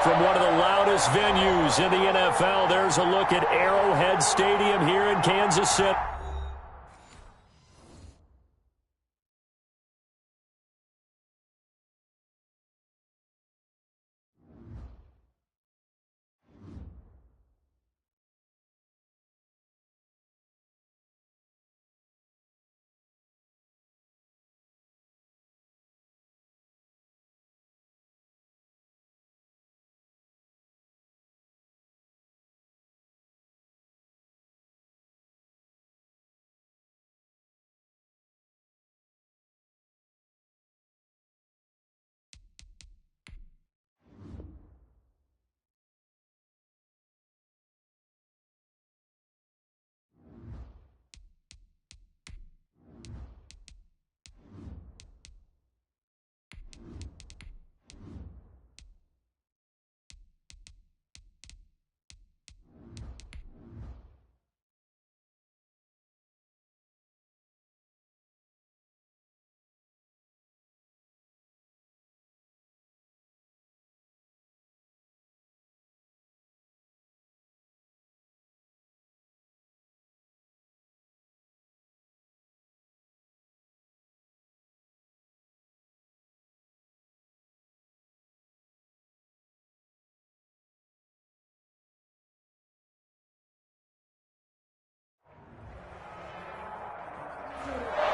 From one of the loudest venues in the NFL, there's a look at Arrowhead Stadium here in Kansas City.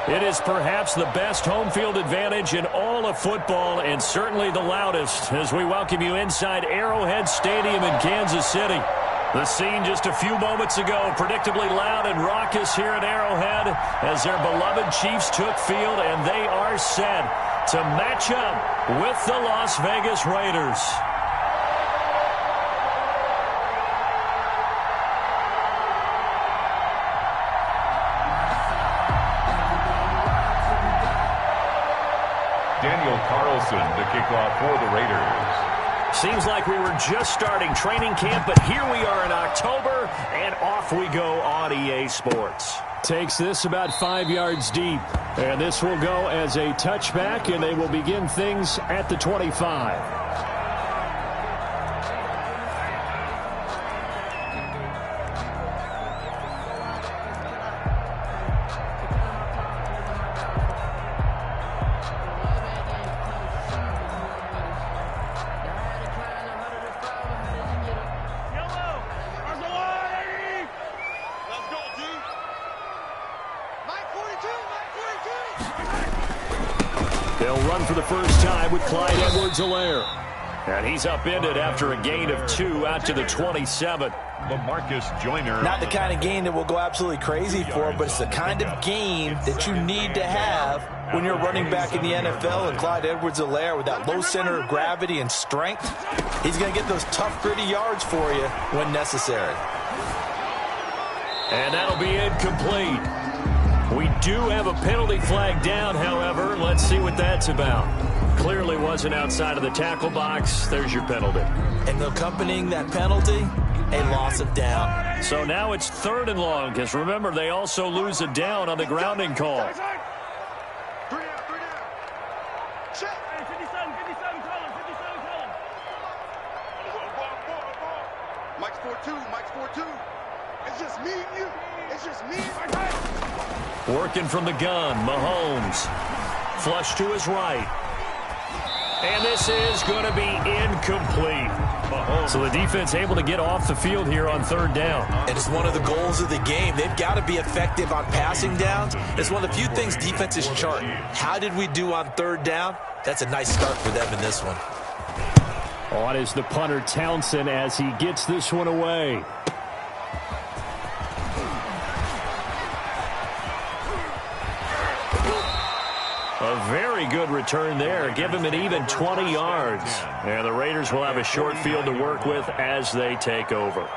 It is perhaps the best home field advantage in all of football, and certainly the loudest, as we welcome you inside Arrowhead Stadium in Kansas City. The scene just a few moments ago, predictably loud and raucous here at Arrowhead as their beloved Chiefs took field, and they are set to match up with the Las Vegas Raiders. Carlson to kick off for the Raiders. Seems like we were just starting training camp, but here we are in October, and off we go on EA Sports. Takes this about 5 yards deep, and this will go as a touchback, and they will begin things at the 25. They'll run for the first time with Clyde Edwards-Helaire. And he's upended after a gain of 2 out to the 27. LaMarcus Joyner. Not the kind of game that we'll go absolutely crazy for, but it's the kind of game that you need to have when you're running back in the NFL. And Clyde Edwards-Helaire, with that low center of gravity and strength, he's going to get those tough, gritty yards for you when necessary. And that'll be incomplete. We do have a penalty flag down, however. Let's see what that's about. Clearly wasn't outside of the tackle box. There's your penalty. And accompanying that penalty, a loss of down. So now it's 3rd and long, because remember, they also lose a down on the grounding call. Mike's 4-2, Mike's 4-2. It's just me and you. It's just me and my guy. Working from the gun, Mahomes. Flush to his right. And this is going to be incomplete. So the defense able to get off the field here on 3rd down. And it's one of the goals of the game. They've got to be effective on passing downs. It's one of the few things defenses chart. How did we do on 3rd down? That's a nice start for them in this one. On is the punter Townsend as he gets this one away. A very good return there. Give him an even 20 yards. And the Raiders will have a short field to work with as they take over.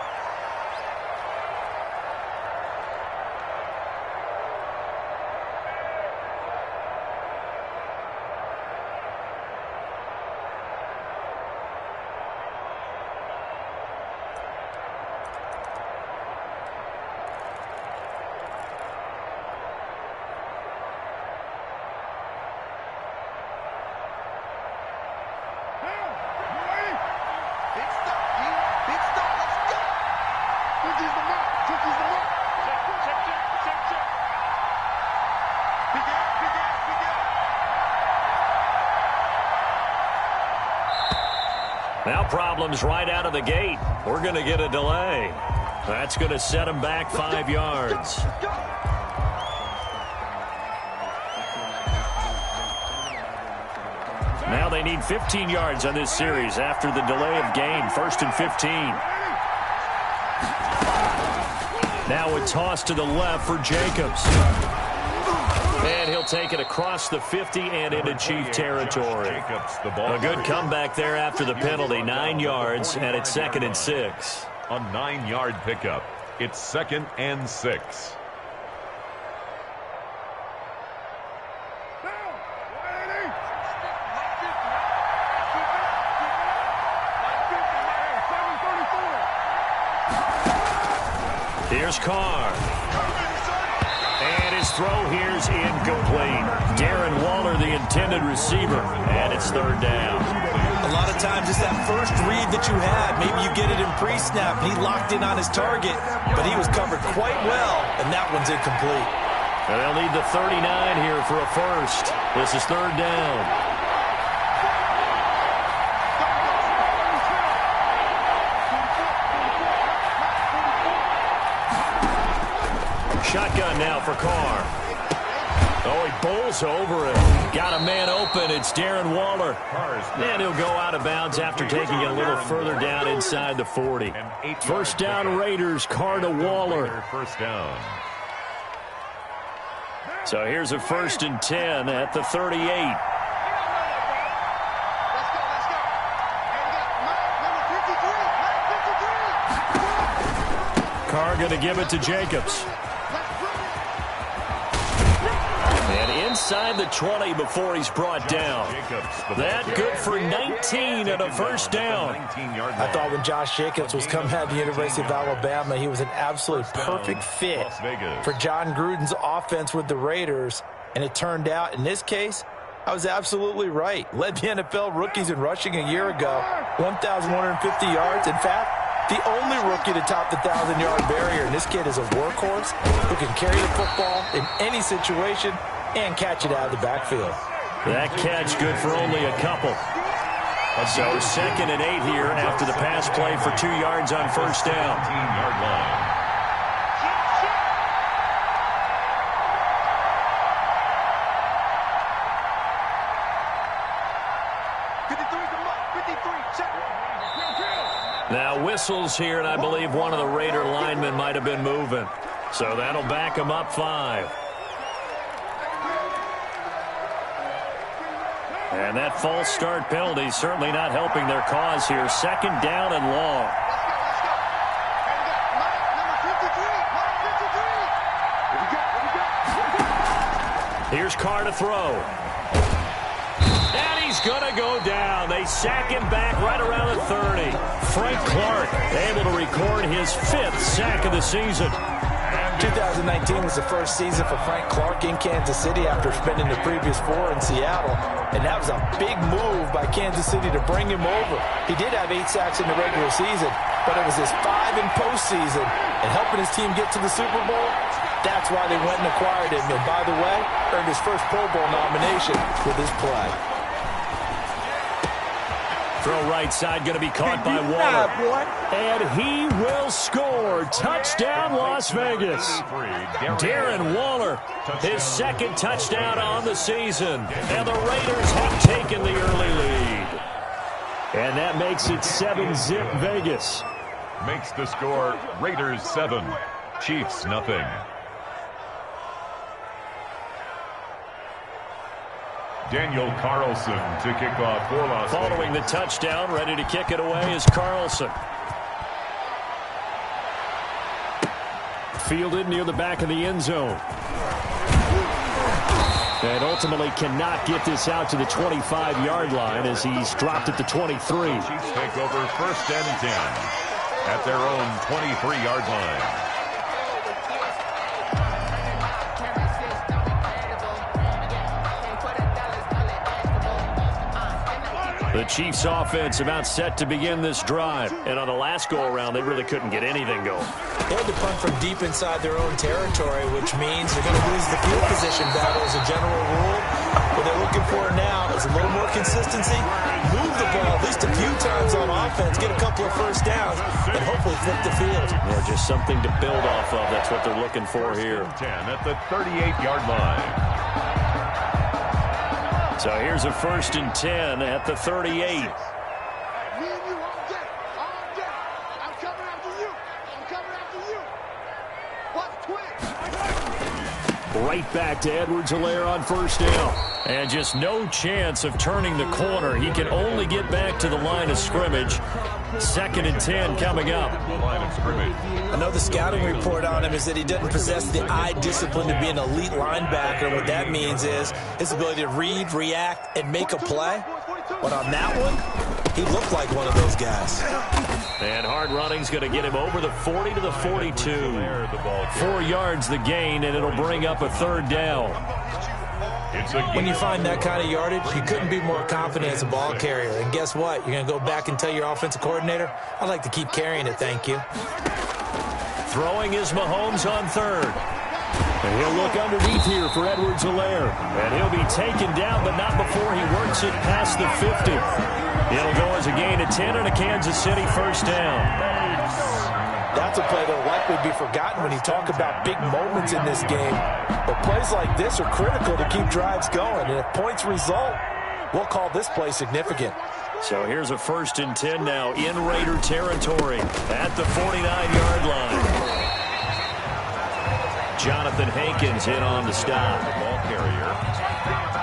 Now problems right out of the gate. We're going to get a delay. That's going to set them back 5 yards. Now they need 15 yards on this series after the delay of game. 1st and 15. Now a toss to the left for Jacobs. And he'll take it across the 50 and into Chief territory. A good comeback there after the penalty. 9 yards, and it's 2nd and 6. A 9-yard pickup. It's 2nd and 6. Here's Carr. And his throw here's incomplete. Darren Waller, the intended receiver, and it's 3rd down. A lot of times it's that first read that you had. Maybe you get it in pre-snap, and he locked in on his target, but he was covered quite well, and that one's incomplete. And they'll need the 39 here for a first. This is 3rd down. Shotgun now for Carr. Oh, he bowls over it. Got a man open. It's Darren Waller. And he'll go out of bounds after taking it a little further down inside the 40. 1st down Raiders, Carr to Waller. 1st down. So here's a 1st and 10 at the 38. Carr going to give it to Jacobs. And inside the 20 before he's brought down. That good for 19 and a 1st down. I thought when Josh Jacobs was coming out of the University of Alabama, he was an absolutely perfect fit for John Gruden's offense with the Raiders. And it turned out, in this case, I was absolutely right. Led the NFL rookies in rushing a year ago. 1,150 yards. In fact, the only rookie to top the 1,000-yard barrier. And this kid is a workhorse who can carry the football in any situation and catch it out of the backfield. That catch good for only a couple. So 2nd and 8 here after the pass play for 2 yards on 1st down. 15-yard line. Now whistles here, and I believe one of the Raider linemen might have been moving. So that'll back him up 5. And that false start penalty certainly not helping their cause here. 2nd down and long. Here's Carr to throw. And he's going to go down. They sack him back right around the 30. Frank Clark able to record his 5th sack of the season. 2019 was the first season for Frank Clark in Kansas City after spending the previous 4 in Seattle. And that was a big move by Kansas City to bring him over. He did have 8 sacks in the regular season, but it was his 5 in postseason. And helping his team get to the Super Bowl, that's why they went and acquired him. And by the way, earned his first Pro Bowl nomination with this play. Throw right side going to be caught by Waller. And he will score. Touchdown, Las Vegas. Darren Waller, his 2nd touchdown on the season. And the Raiders have taken the early lead. And that makes it 7-zip Vegas. Makes the score Raiders 7, Chiefs nothing. Daniel Carlson to kick off for Las Vegas. Following the touchdown, ready to kick it away is Carlson. Fielded near the back of the end zone. And ultimately cannot get this out to the 25-yard line as he's dropped at the 23. Chiefs take over 1st and 10 at their own 23-yard line. The Chiefs offense about set to begin this drive. And on the last go-around, they really couldn't get anything going. They had to punt from deep inside their own territory, which means they're going to lose the field position battle as a general rule. What they're looking for now is a little more consistency, move the ball at least a few times on offense, get a couple of first downs, and hopefully flip the field. Yeah, just something to build off of. That's what they're looking for here. 10 at the 38-yard line. So here's a 1st and 10 at the 38. Me and you all day. All day. I'm coming after you. I'm coming after you. What's twig? Right back to Edwards-Helaire on 1st down. And just no chance of turning the corner. He can only get back to the line of scrimmage. 2nd and 10 coming up. Line of scrimmage. I know the scouting report on him is that he doesn't possess the eye discipline to be an elite linebacker. And what that means is his ability to read, react, and make a play. But on that one, he looked like one of those guys. And hard running's going to get him over the 40 to the 42. 4 yards the gain, and it'll bring up a 3rd down. When you find that kind of yardage, you couldn't be more confident as a ball carrier. And guess what? You're going to go back and tell your offensive coordinator, I'd like to keep carrying it, thank you. Throwing is Mahomes on 3rd. And he'll look underneath here for Edwards-Helaire. And he'll be taken down, but not before he works it past the 50. It'll go as a gain of 10 and a Kansas City 1st down. That's a play that will likely be forgotten when you talk about big moments in this game. But plays like this are critical to keep drives going. And if points result, we'll call this play significant. So here's a 1st and 10 now in Raider territory at the 49-yard line. Jonathan Hankins in on the stop. The ball carrier.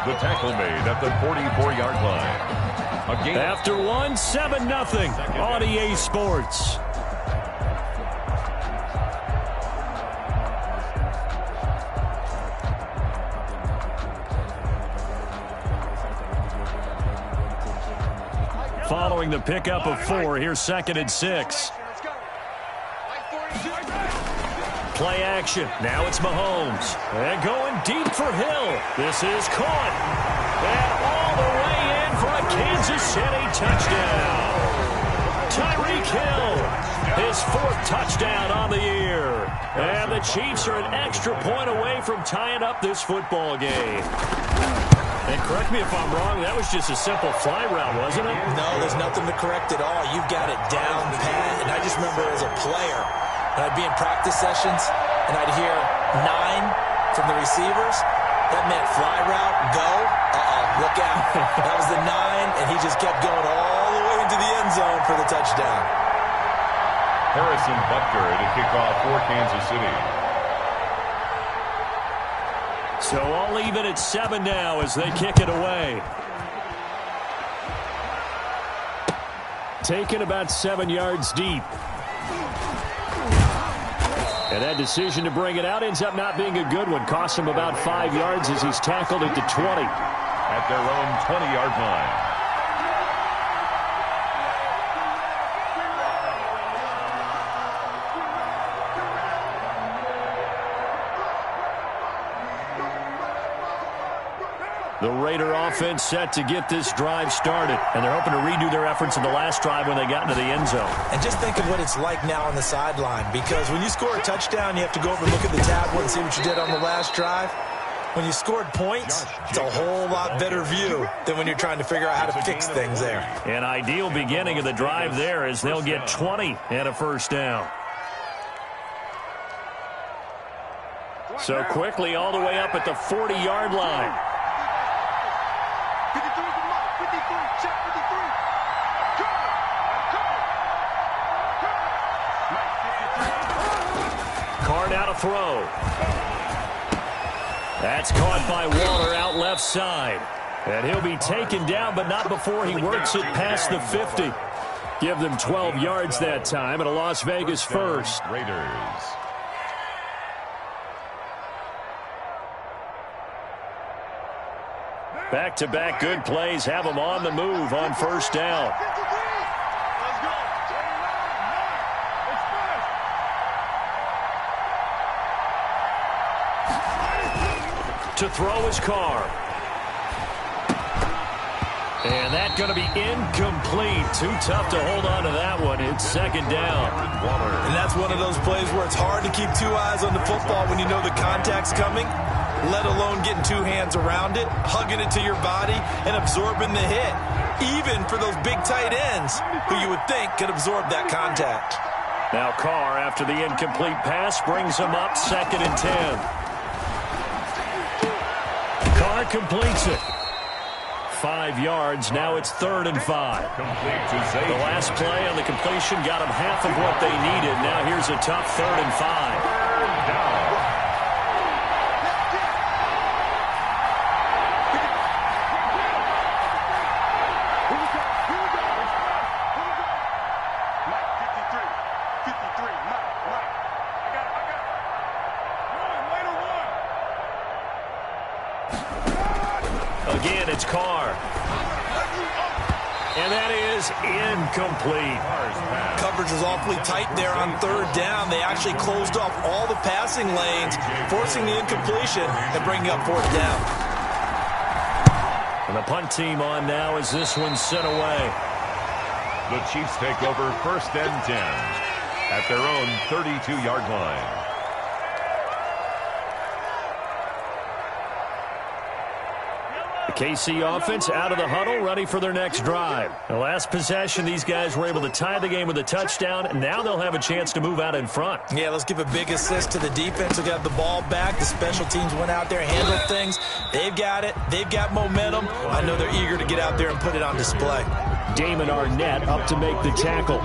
The tackle made at the 44-yard line. Again. After 1, 7-0 on EA Sports. Following the pickup of 4, here's 2nd and 6. Play action. Now it's Mahomes. And going deep for Hill. This is caught. And all the way in for a Kansas City touchdown. Tyreek Hill, his 4th touchdown on the year. And the Chiefs are an extra point away from tying up this football game. And correct me if I'm wrong, that was just a simple fly route, wasn't it? No, there's nothing to correct at all. You've got it down pat. And I just remember as a player, and I'd be in practice sessions, and I'd hear 9 from the receivers. That meant fly route, go. Look out. That was the 9, and he just kept going all the way into the end zone for the touchdown. Harrison Butker to kick off for Kansas City. So all even at 7 now as they kick it away. Taken about 7 yards deep. And that decision to bring it out ends up not being a good one. Costs him about 5 yards as he's tackled at the 20. At their own 20-yard line. The Raider offense set to get this drive started. And they're hoping to redo their efforts in the last drive when they got into the end zone. And just think of what it's like now on the sideline. Because when you score a touchdown, you have to go over and look at the tablet and see what you did on the last drive. When you scored points, it's a whole lot better view than when you're trying to figure out how to fix things there. An ideal beginning of the drive there as they'll get 20 and a 1st down. So quickly all the way up at the 40-yard line. 53 to Mike. 53. Check 53. Carr now to throw. That's caught by Waller out left side. And he'll be taken down, but not before he works it past the 50. Give them 12 yards that time and a Las Vegas 1st. Raiders. Back-to-back good plays have them on the move on 1st down. To throw is Carr. And that's going to be incomplete. Too tough to hold on to that one. It's second down. And that's one of those plays where it's hard to keep two eyes on the football when you know the contact's coming, let alone getting two hands around it, hugging it to your body, and absorbing the hit, even for those big tight ends who you would think could absorb that contact. Now Carr, after the incomplete pass, brings him up 2nd and 10. Carr completes it. 5 yards. Now it's 3rd and 5. The last play on the completion got them half of what they needed. Now here's a tough 3rd and 5. Again, it's Carr. And that is incomplete. Coverage was awfully tight there on 3rd down. They actually closed off all the passing lanes, forcing the incompletion and bringing up 4th down. And the punt team on now as this one's sent away. The Chiefs take over 1st and 10 at their own 32-yard line. The KC offense out of the huddle, ready for their next drive. The last possession, these guys were able to tie the game with a touchdown, and now they'll have a chance to move out in front. Yeah, let's give a big assist to the defense who got the ball back. The special teams went out there, handled things. They've got it. They've got momentum. I know they're eager to get out there and put it on display. Damon Arnett up to make the tackle.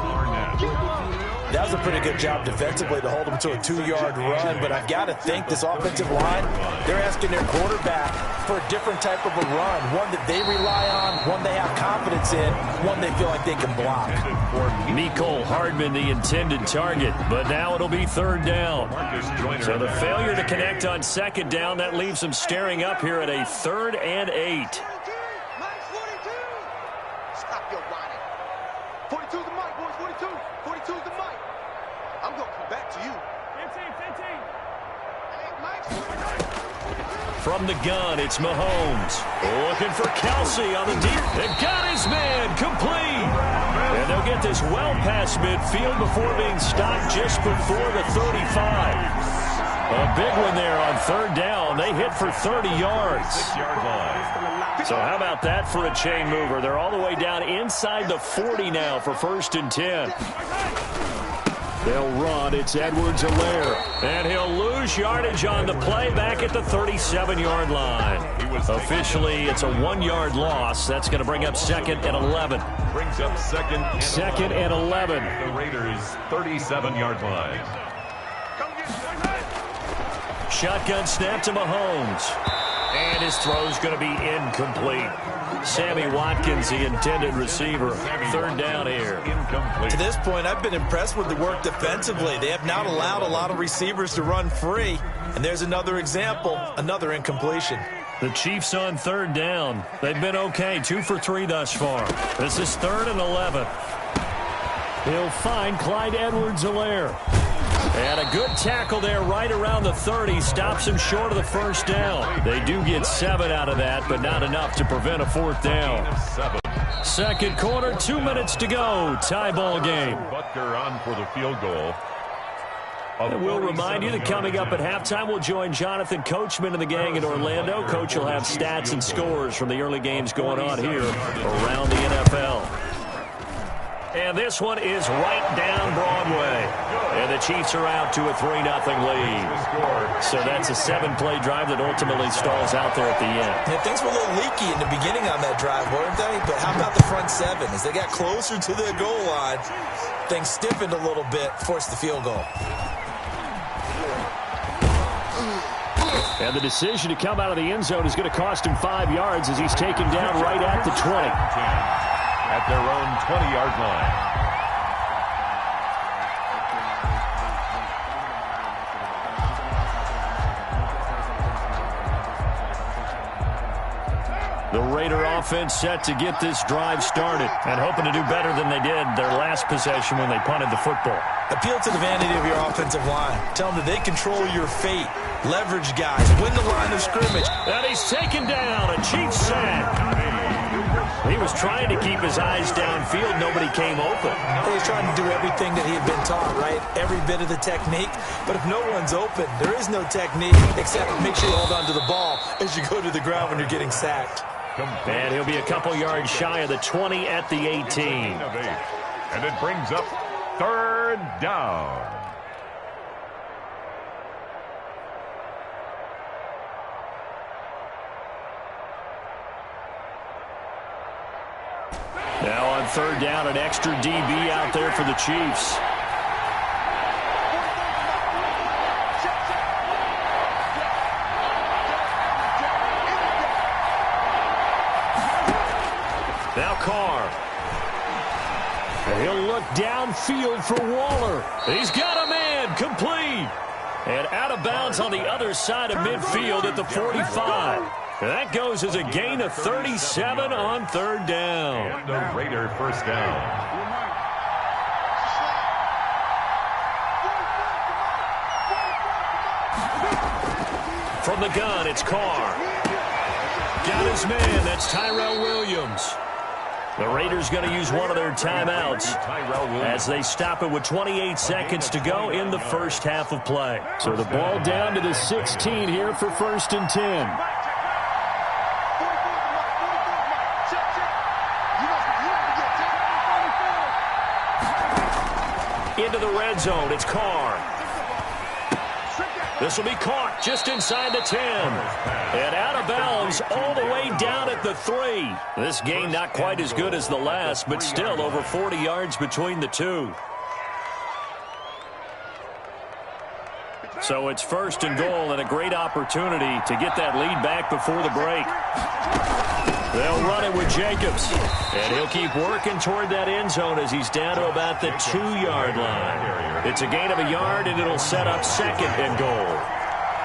That was a pretty good job defensively to hold them to a 2-yard run, but I've got to think this offensive line, they're asking their quarterback for a different type of a run, one that they rely on, one they have confidence in, one they feel like they can block. Mecole Hardman, the intended target, but now it'll be 3rd down. So the failure to connect on 2nd down, that leaves them staring up here at a 3rd and 8. Stop your whining. 42's the mic, boys. 42. 42's the mic. I'm going to come back to you. 15. Hey, Mike. From the gun, it's Mahomes. Looking for Kelsey on the deep. And got his man complete. And they'll get this well past midfield before being stopped just before the 35. A big one there on 3rd down. They hit for 30 yards. 6-yard line. So how about that for a chain mover? They're all the way down inside the 40 now for 1st and 10. They'll run. It's Edwards-Helaire. And he'll lose yardage on the play back at the 37-yard line. Officially, it's a 1-yard loss. That's going to bring up 2nd and 11. Brings up 2nd and 11. The Raiders' 37-yard line. Shotgun snap to Mahomes. And his throw's going to be incomplete. Sammy Watkins, the intended receiver. 3rd down here. Incomplete. To this point, I've been impressed with the work defensively. They have not allowed a lot of receivers to run free. And there's another example, another incompletion. The Chiefs on 3rd down. They've been okay, 2 for 3 thus far. This is 3rd and 11. He'll find Clyde Edwards-Helaire. And a good tackle there right around the 30. Stops him short of the 1st down. They do get 7 out of that, but not enough to prevent a 4th down. 2nd quarter, 2 minutes to go. Tie ball game. Butker on for the field goal. And we'll remind you that coming up at halftime, we'll join Jonathan Coachman and the gang in Orlando. Coach will have stats and scores from the early games going on here around the NFL. And this one is right down Broadway. And the Chiefs are out to a 3-0 lead. So that's a 7-play drive that ultimately stalls out there at the end. Yeah, things were a little leaky in the beginning on that drive, weren't they? But how about the front 7? As they got closer to the goal line, things stiffened a little bit, forced the field goal. And the decision to come out of the end zone is going to cost him 5 yards as he's taken down right at the 20. At their own 20-yard line. The Raider offense set to get this drive started and hoping to do better than they did their last possession when they punted the football. Appeal to the vanity of your offensive line. Tell them that they control your fate. Leverage guys. Win the line of scrimmage. And he's taken down. A Chiefs sack. He was trying to keep his eyes downfield. Nobody came open. He was trying to do everything that he had been taught, right? Every bit of the technique. But if no one's open, there is no technique except make sure you hold on to the ball as you go to the ground when you're getting sacked. And he'll be a couple yards shy of the 20 at the 18. And it brings up third down. Now on third down, an extra DB out there for the Chiefs. Now Carr. And he'll look downfield for Waller. He's got a man, complete. And out of bounds on the other side of midfield at the 45. That goes as a gain of 37 on third down. And the Raider first down. From the gun, it's Carr. Got his man, that's Tyrell Williams. The Raiders going to use one of their timeouts as they stop it with 28 seconds to go in the first half of play. So the ball down to the 16 here for 1st and 10. Into the red zone, it's Carr. This will be caught just inside the 10. And out of bounds all the way down at the 3. This game not quite as good as the last, but still over 40 yards between the two. So it's 1st and goal and a great opportunity to get that lead back before the break. They'll run it with Jacobs. And he'll keep working toward that end zone as he's down to about the 2-yard line. It's a gain of a yard, and it'll set up 2nd and goal.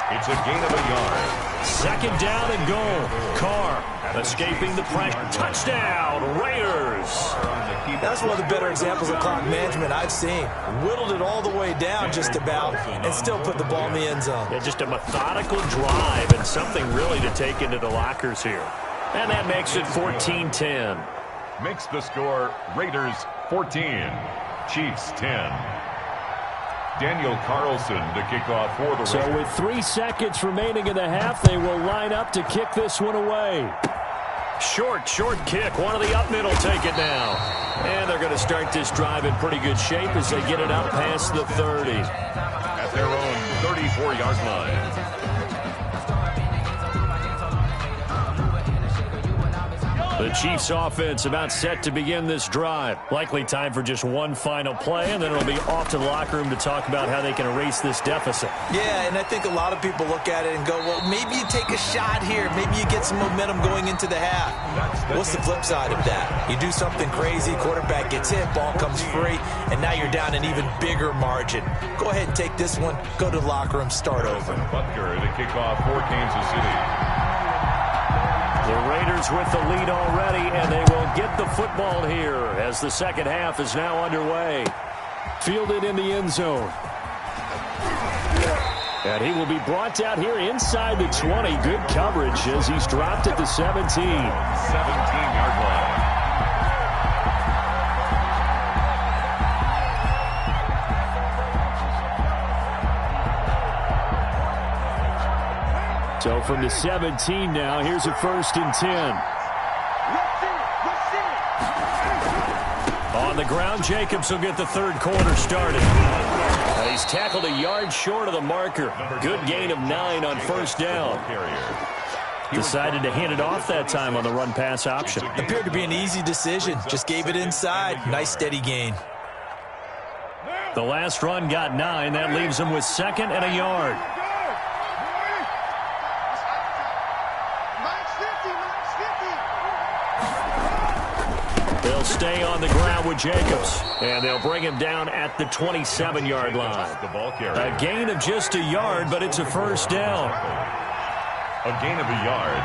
It's a gain of a yard. 2nd down and goal. Carr escaping the pressure. Touchdown, Raiders. That's one of the better examples of clock management I've seen. Whittled it all the way down just about and still put the ball in the end zone. Yeah, just a methodical drive and something really to take into the lockers here. And that makes it 14-10. Makes the score Raiders 14, Chiefs 10. Daniel Carlson to kick off for the Raiders. So with 3 seconds remaining in the half, they will line up to kick this one away. Short kick. One of the up mid will take it now. And they're going to start this drive in pretty good shape as they get it up past the 30. At their own 34-yard line. The Chiefs offense about set to begin this drive. Likely time for just one final play, and then it'll be off to the locker room to talk about how they can erase this deficit. Yeah, and I think a lot of people look at it and go, well, maybe you take a shot here. Maybe you get some momentum going into the half. What's the flip side of that? You do something crazy, quarterback gets hit, ball comes free, and now you're down an even bigger margin. Go ahead and take this one, go to the locker room, start over. Butker to kick off for Kansas City. The Raiders with the lead already, and they will get the football here as the second half is now underway. Fielded in the end zone. And he will be brought down here inside the 20. Good coverage as he's dropped at the 17. 17-yard line. So from the 17 now, here's a 1st and 10. On the ground, Jacobs will get the third quarter started. He's tackled a yard short of the marker. Good gain of 9 on 1st down. Decided to hand it off that time on the run-pass option. Appeared to be an easy decision. Just gave it inside. Nice steady gain. The last run got 9. That leaves him with 2nd and a yard. They'll stay on the ground with Jacobs, and they'll bring him down at the 27-yard line. A gain of just a yard, but it's a 1st down. A gain of a yard.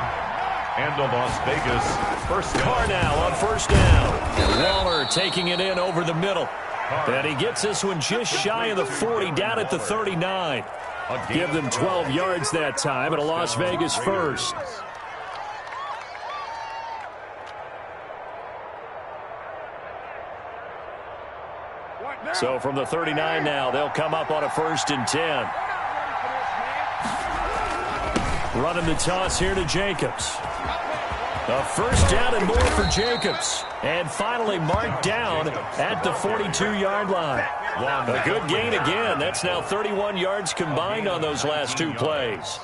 And the Las Vegas 1st down. Carr now on 1st down. Waller taking it in over the middle. And he gets this one just shy of the 40, down at the 39. Give them 12 yards that time, and a Las Vegas 1st. So from the 39 now, they'll come up on a 1st and 10. Running the toss here to Jacobs. A 1st down and more for Jacobs. And finally marked down at the 42-yard line. A good gain again. That's now 31 yards combined on those last 2 plays.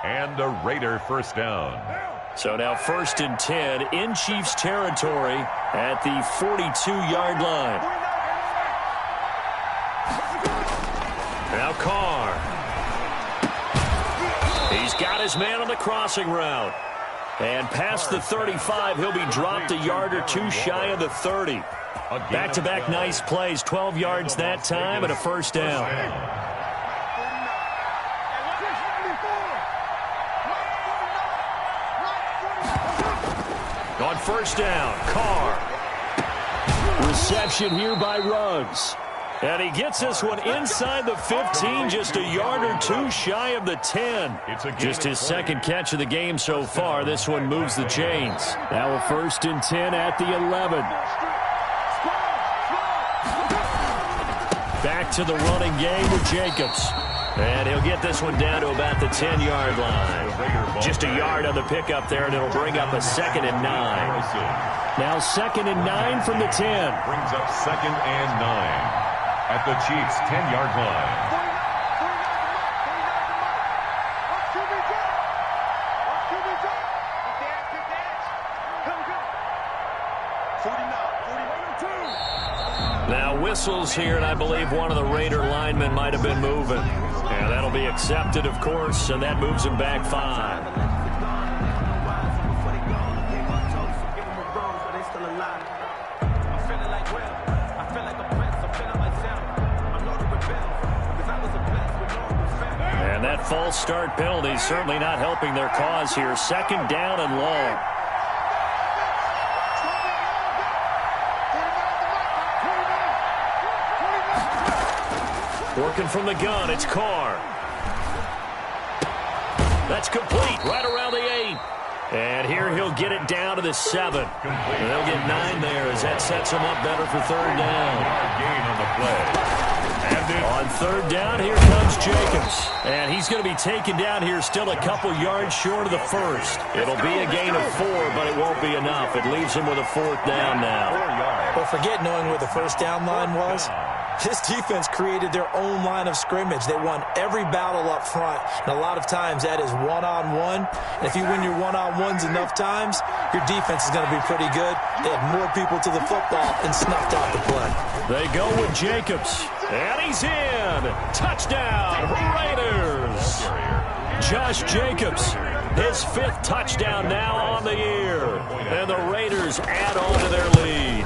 And a Raider 1st down. So now 1st and 10 in Chiefs territory at the 42-yard line. Now Carr. He's got his man on the crossing route. And past the 35, he'll be dropped a yard or 2 shy of the 30. Back-to-back nice plays, 12 yards that time and a 1st down. On 1st down, Carr. Reception here by Ruggs. And he gets this one inside the 15, just a yard or 2 shy of the 10. Just his 2nd catch of the game so far. This one moves the chains. Now a 1st and 10 at the 11. Back to the running game with Jacobs. And he'll get this one down to about the 10-yard line. Just a yard on the pickup there, and it'll bring up a 2nd and 9. Now 2nd and 9 from the 10. Brings up 2nd and 9. At the Chiefs' 10-yard line. Now whistles here, and I believe one of the Raider linemen might have been moving. And that'll be accepted, of course, and that moves him back 5. That false start penalty certainly not helping their cause here. 2nd down and long. Working from the gun, it's Carr. That's complete, right around the 8. And here he'll get it down to the 7. And they'll get 9 there as that sets him up better for 3rd down. Gain on the play. On 3rd down, here comes Jacobs. And he's going to be taken down here still a couple yards short of the 1st. It'll be a gain of 4, but it won't be enough. It leaves him with a 4th down now. Well, forget knowing where the 1st down line was. This defense created their own line of scrimmage. They won every battle up front, and a lot of times that is one-on-one. And if you win your one-on-ones enough times, your defense is going to be pretty good. They had more people to the football and snuffed out the play. They go with Jacobs, and he's in. Touchdown, Raiders. Josh Jacobs, his 5th touchdown now on the year. And the Raiders add on to their lead.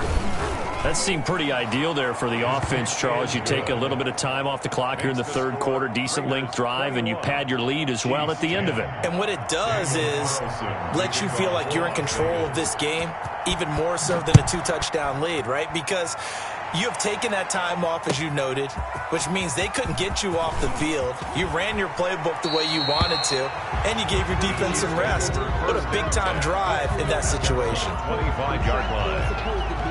That seemed pretty ideal there for the offense, Charles. You take a little bit of time off the clock here in the 3rd quarter, decent length drive, and you pad your lead as well at the end of it. And what it does is let you feel like you're in control of this game, even more so than a 2-touchdown lead, right? Because you have taken that time off, as you noted, which means they couldn't get you off the field. You ran your playbook the way you wanted to, and you gave your defense some rest. What a big-time drive in that situation. 25-yard line.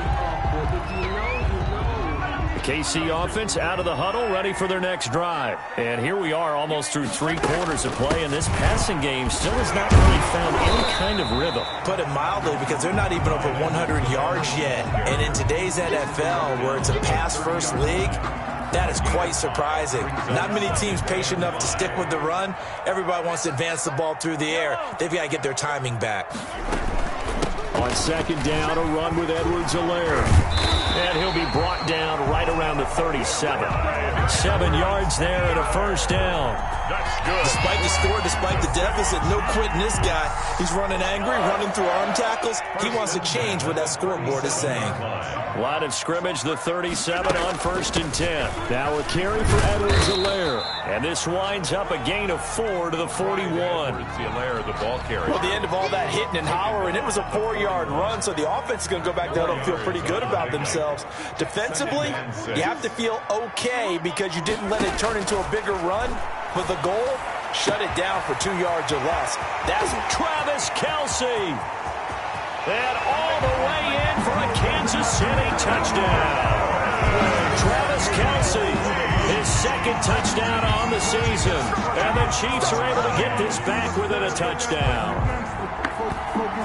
KC offense out of the huddle, ready for their next drive. And here we are almost through 3 quarters of play, and this passing game still has not really found any kind of rhythm. Put it mildly, because they're not even over 100 yards yet. And in today's NFL, where it's a pass-first league, that is quite surprising. Not many teams patient enough to stick with the run. Everybody wants to advance the ball through the air. They've got to get their timing back. On 2nd down, a run with Edwards-Helaire. And he'll be brought down right around the 37. 7 yards there and a 1st down. That's good. Despite the score, despite the deficit, no quitting this guy. He's running angry, running through arm tackles. He wants to change what that scoreboard is saying. Line of scrimmage, the 37 on 1st and 10. Now a carry for Edwards-Helaire. And this winds up a gain of 4 to the 41. Helaire, the ball carrier. Well, the end of all that hitting and hollering, it was a 4-yard run, so the offense is going to go back down and feel pretty good about themselves. Defensively, you have to feel okay because you didn't let it turn into a bigger run. But the goal, shut it down for 2 yards or less. That's Travis Kelce. And all the way in for a Kansas City touchdown. Travis Kelce, his second touchdown on the season. And the Chiefs are able to get this back within a touchdown.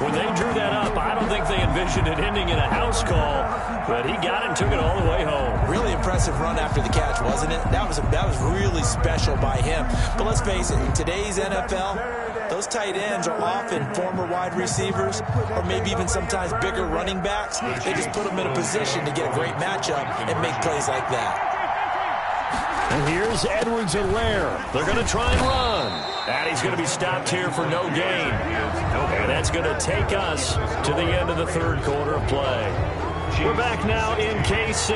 When they drew that up, I don't think they envisioned it ending in a house call, but he got it and took it all the way home. Really impressive run after the catch, wasn't it? That was really special by him. But let's face it, in today's NFL, those tight ends are often former wide receivers or maybe even sometimes bigger running backs. They just put them in a position to get a great matchup and make plays like that. And here's Edwards-Helaire. They're going to try and run. And he's going to be stopped here for no gain. And that's going to take us to the end of the third quarter of play. We're back now in KC,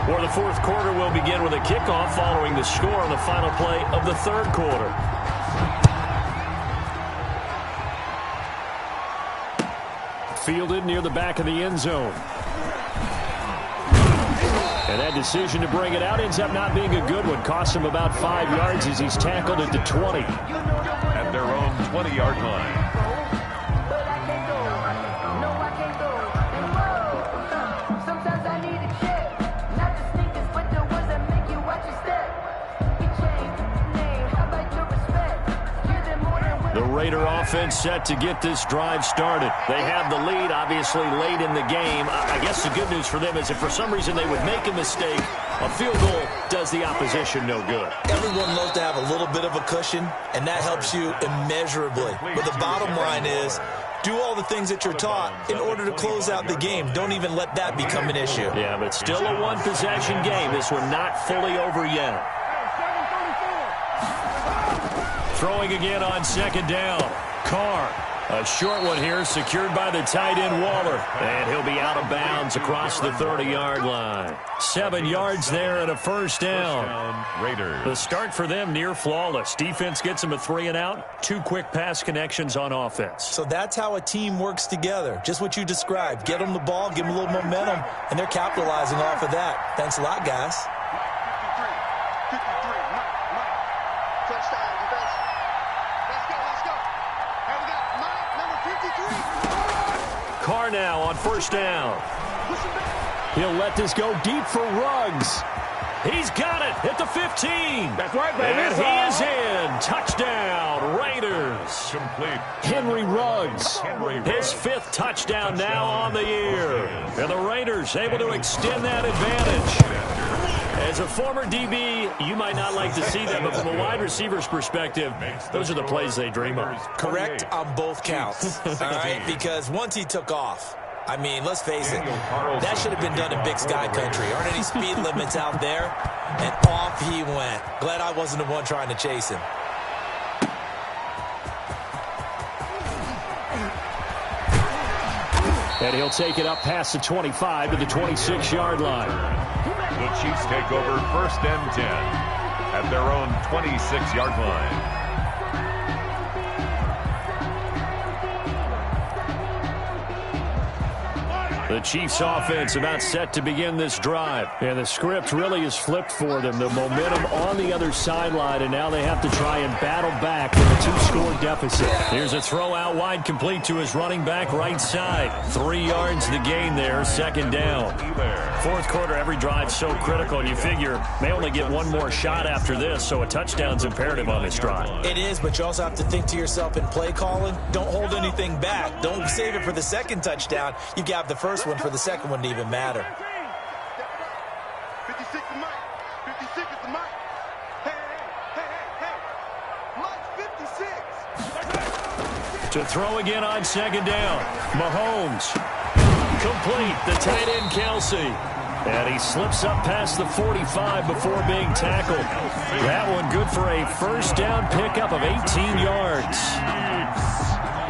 where the fourth quarter will begin with a kickoff following the score on the final play of the third quarter. Fielded near the back of the end zone. And that decision to bring it out ends up not being a good one. Costs him about 5 yards as he's tackled at the 20. At their own 20-yard line. The Raider offense set to get this drive started. They have the lead, obviously, late in the game. I guess the good news for them is if for some reason they would make a mistake, a field goal does the opposition no good. Everyone loves to have a little bit of a cushion, and that helps you immeasurably. But the bottom line is, do all the things that you're taught in order to close out the game. Don't even let that become an issue. Yeah, but still a one-possession game. This one not fully over yet. Throwing again on second down. Carr, a short one here, secured by the tight end Waller. And he'll be out of bounds across the 30-yard line. 7 yards there and a first down. Raiders. The start for them near flawless. Defense gets them a 3 and out. 2 quick pass connections on offense. So that's how a team works together. Just what you described. Get them the ball, give them a little momentum, and they're capitalizing off of that. Thanks a lot, guys. Carr now on first down. He'll let this go deep for Ruggs. He's got it at the 15. That's right, baby. And he is in. Touchdown, Raiders. Complete. Henry Ruggs. His 5th touchdown now on the year. And the Raiders able to extend that advantage. As a former DB, you might not like to see that, but from a wide receiver's perspective, those are the plays they dream of. Correct on both counts, all right? Because once he took off, I mean, let's face it, that should have been done in Big Sky Country. Aren't any speed limits out there? And off he went. Glad I wasn't the one trying to chase him. And he'll take it up past the 25 to the 26-yard line. The Chiefs take over 1st and 10 at their own 26-yard line. The Chiefs offense about set to begin this drive. And the script really is flipped for them. The momentum on the other sideline, and now they have to try and battle back with a 2-score deficit. Here's a throw out wide, complete to his running back right side. 3 yards the gain there, second down. Fourth quarter, every drive so critical, and you figure may only get one more shot after this, so a touchdown's imperative on this drive. It is, but you also have to think to yourself in play calling, don't hold anything back. Don't save it for the second touchdown. You got the first one for the second one to even matter. 56 is Mike. 56 is the Mike. Hey. Mike's 56. To throw again on second down. Mahomes. Complete. The tight end Kelce. And he slips up past the 45 before being tackled. That one good for a first down pickup of 18 yards.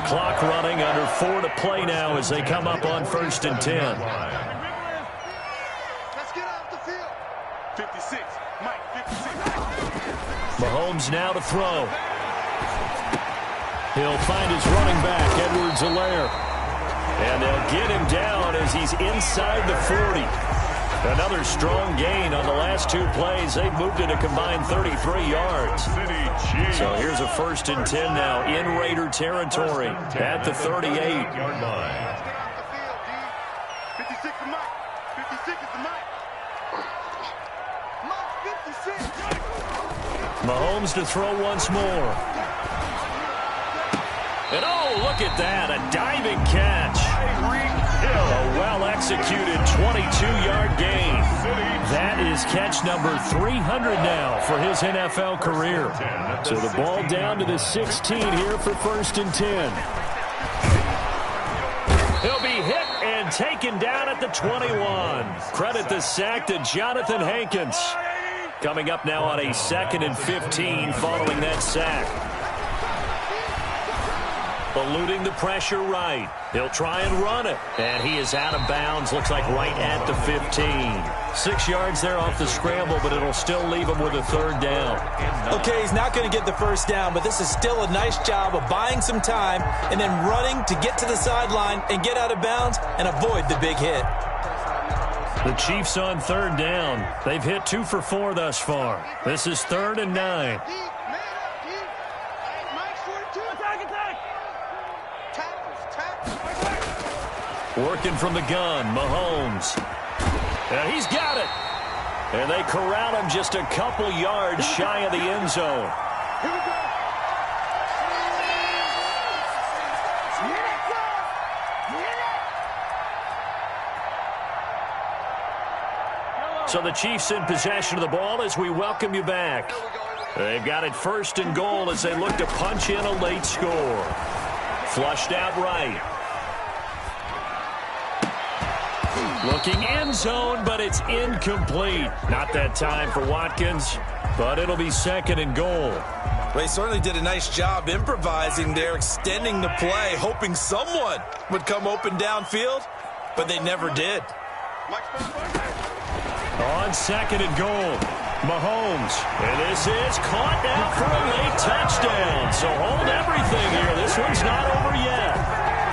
Clock running, under 4 to play now as they come up on 1st and 10. Let's get off the field. 56. Mike, 56. Mahomes now to throw. He'll find his running back, Edwards-Helaire. And they'll get him down as he's inside the 40. Another strong gain on the last 2 plays. They've moved it a combined 33 yards. So here's a 1st and 10 now in Raider territory at the 38. 56 is Mike. 56 is the Mike. Mahomes to throw once more. And oh, look at that, a diving catch. A well-executed 22-yard gain. That is catch number 300 now for his NFL career. So the ball down to the 16 here for 1st and 10. He'll be hit and taken down at the 21. Credit the sack to Jonathan Hankins. Coming up now on a 2nd and 15 following that sack. Eluding the pressure right. He'll try and run it. And he is out of bounds. Looks like right at the 15. 6 yards there off the scramble, but it'll still leave him with a 3rd down. Okay, he's not going to get the 1st down, but this is still a nice job of buying some time and then running to get to the sideline and get out of bounds and avoid the big hit. The Chiefs on 3rd down. They've hit 2 for 4 thus far. This is 3rd and 9. Working from the gun, Mahomes. And he's got it. And they corral him just a couple yards shy of the end zone. Here we go. So the Chiefs in possession of the ball as we welcome you back. They've got it 1st and goal as they look to punch in a late score. Flushed out right. Looking end zone, but it's incomplete. Not that time for Watkins, but it'll be 2nd and goal. Well, he certainly did a nice job improvising there, extending the play, hoping someone would come open downfield, but they never did. On 2nd and goal, Mahomes. And this is caught now for a late touchdown. So hold everything here. This one's not over yet.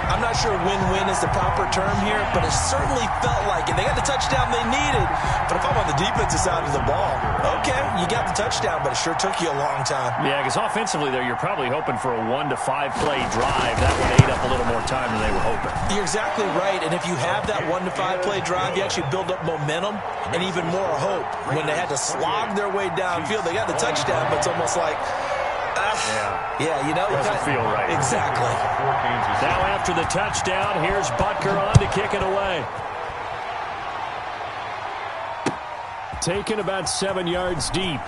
I'm not sure win-win is the proper term here, but it certainly felt like it. They got the touchdown they needed, but if I'm on the defensive side of the ball, okay, you got the touchdown, but it sure took you a long time. Yeah, because offensively there, you're probably hoping for a 1 to 5 play drive. That one ate up a little more time than they were hoping. You're exactly right, and if you have that 1 to 5 play drive, you actually build up momentum and even more hope. When they had to slog their way downfield, they got the touchdown, but it's almost like, yeah, you know, doesn't feel right. Exactly. Now after the touchdown, here's Butker on to kick it away. Taken about 7 yards deep.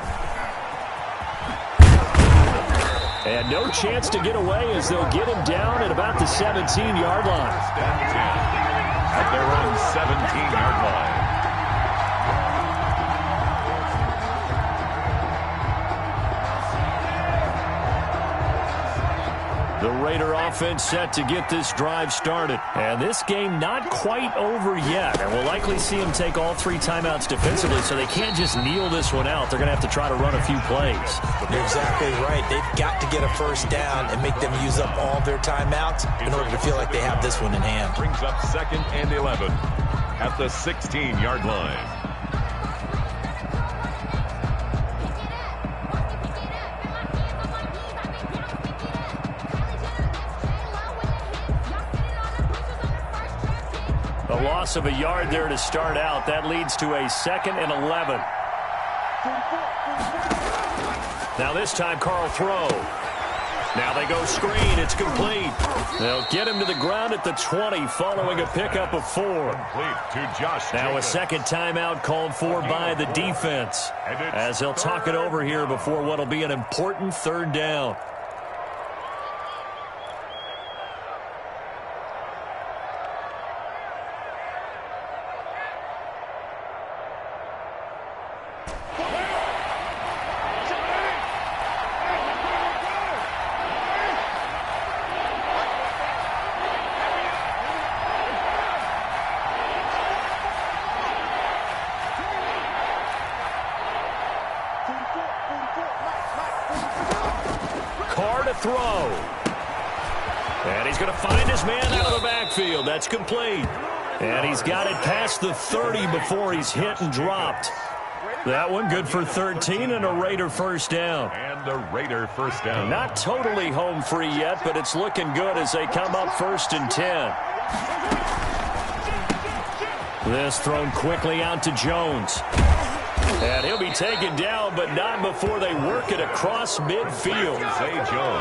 And no chance to get away as they'll get him down at about the 17-yard line. At their own 17-yard line. The Raider offense set to get this drive started. And this game not quite over yet. And we'll likely see them take all 3 timeouts defensively, so they can't just kneel this one out. They're going to have to try to run a few plays. You're exactly right. They've got to get a 1st down and make them use up all their timeouts in order to feel like they have this one in hand. Brings up 2nd and 11 at the 16-yard line. A loss of a yard there to start out. That leads to a 2nd and 11. Now this time, Carl throw. Now they go screen. It's complete. They'll get him to the ground at the 20 following a pickup of 4. To Josh now Jacobs. A 2nd timeout called for by the defense as they'll talk it over here before what'll be an important 3rd down. Throw. And he's going to find his man out of the backfield. That's complete. And he's got it past the 30 before he's hit and dropped. That one good for 13 and a Raider 1st down. And the Raider 1st down. Not totally home free yet, but it's looking good as they come up 1st and 10. This thrown quickly out to Jones. And he'll be taken down, but not before they work it across midfield.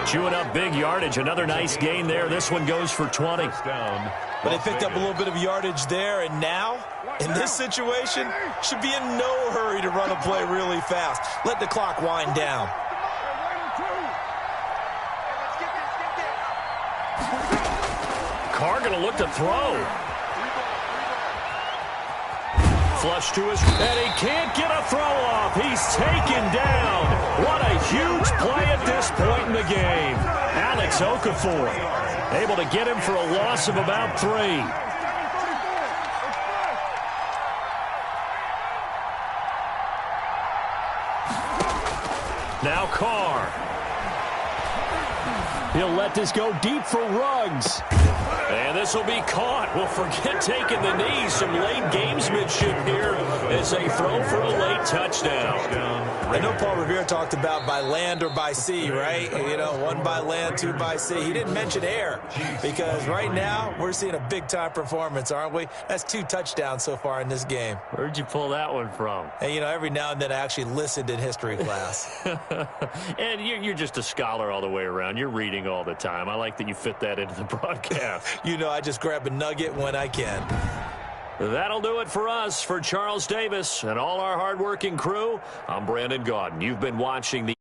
Chewing up big yardage. Another nice gain there. This one goes for 20. But they picked up a little bit of yardage there, and now, in this situation, should be in no hurry to run a play really fast. Let the clock wind down. Carr going to look to throw. Flush to his, and he can't get a throw off. He's taken down. What a huge play at this point in the game. Alex Okafor able to get him for a loss of about 3. Now Carr. He'll let this go deep for Ruggs. And this will be caught. Well, forget taking the knee. Some late gamesmanship here as they throw for a late touchdown. I know Paul Revere talked about by land or by sea, right? You know, 1 by land, 2 by sea. He didn't mention air because right now we're seeing a big-time performance, aren't we? That's 2 touchdowns so far in this game. Where'd you pull that one from? And, you know, every now and then I actually listened in history class. And you're just a scholar all the way around. You're reading all the time. I like that you fit that into the broadcast. You know, I just grab a nugget when I can. That'll do it for us. For Charles Davis and all our hardworking crew, I'm Brandon Gaudin. You've been watching the